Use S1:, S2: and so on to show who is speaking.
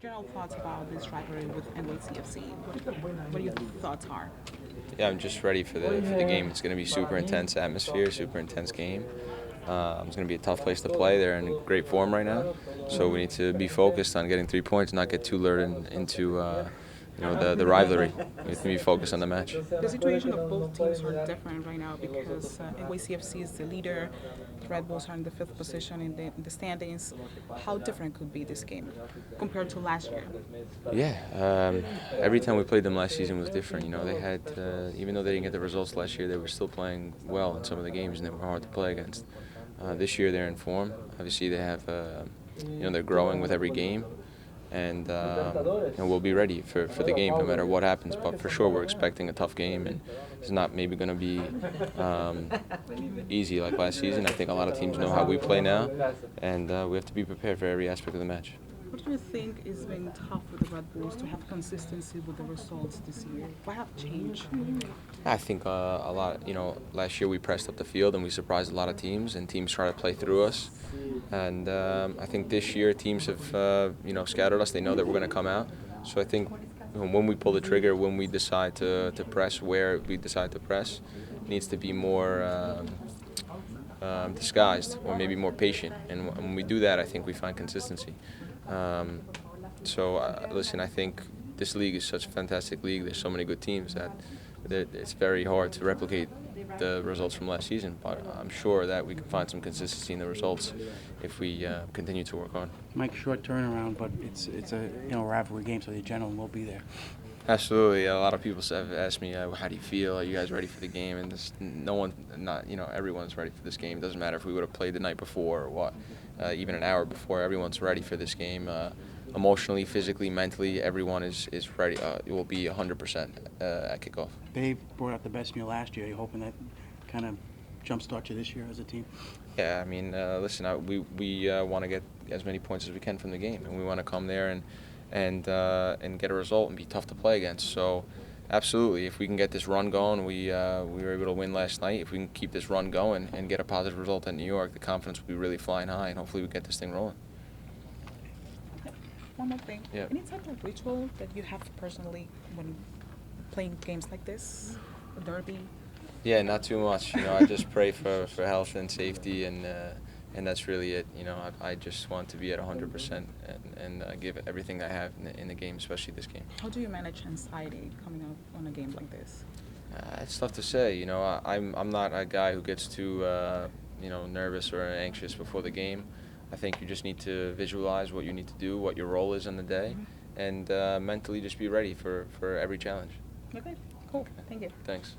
S1: general thoughts about this rivalry with NYCFC? What your thoughts are?
S2: Yeah, I'm just ready for the game. It's going to be super intense atmosphere, super intense game. It's going to be a tough place to play. They're in great form right now, so we need to be focused on getting 3 points, not get too lured into the rivalry. We have to be focused on the match.
S1: The situation of both teams are different right now because NYCFC is the leader. The Red Bulls are in the fifth position in the standings. How different could be this game compared to last year?
S2: Yeah, every time we played them last season was different. You know, they had even though they didn't get the results last year, they were still playing well in some of the games, and they were hard to play against. This year they're in form. Obviously, they have they're growing with every game, and we'll be ready for the game no matter what happens. But for sure, we're expecting a tough game, and it's not maybe going to be easy like last season. I think a lot of teams know how we play now, and we have to be prepared for every aspect of the match.
S1: What do you think has been tough with the Red Bulls to have consistency with the results this year? What have changed?
S2: I think a lot. Last year we pressed up the field and we surprised a lot of teams, and teams try to play through us. And I think this year teams have scattered us. They know that we're going to come out. So I think when we pull the trigger, when we decide to press, where we decide to press, needs to be more disguised or maybe more patient. And when we do that, I think we find consistency. Listen, I think this league is such a fantastic league. There's so many good teams that it's very hard to replicate the results from last season. But I'm sure that we can find some consistency in the results if we continue to work on.
S3: Mike, short turnaround, but it's a rivalry game, so the adrenaline will be there.
S2: Absolutely. A lot of people have asked me, how do you feel? Are you guys ready for the game? And everyone's ready for this game. It doesn't matter if we would have played the night before or what, even an hour before. Everyone's ready for this game. Emotionally, physically, mentally, everyone is ready. It will be 100% at kickoff.
S3: They brought out the best from you last year. Are you hoping that kind of jumpstart you this year as a team?
S2: Yeah, I mean, listen, we want to get as many points as we can from the game, and we want to come there and get a result and be tough to play against. So absolutely, if we can get this run going, we were able to win last night. If we can keep this run going and get a positive result at New York, the confidence will be really flying high, and hopefully we get this thing rolling.
S1: One more thing.
S2: Yeah.
S1: Any type of ritual that you have personally when playing games like this? A derby?
S2: Yeah, not too much. I just pray for health and safety, and that's really it. I just want to be at 100% and give everything I have in the game, especially this game.
S1: How do you manage anxiety coming out on a game like this?
S2: It's tough to say. I'm not a guy who gets too nervous or anxious before the game. I think you just need to visualize what you need to do, what your role is in the day, and mentally just be ready for every challenge.
S1: Okay, cool. Thank you.
S2: Thanks.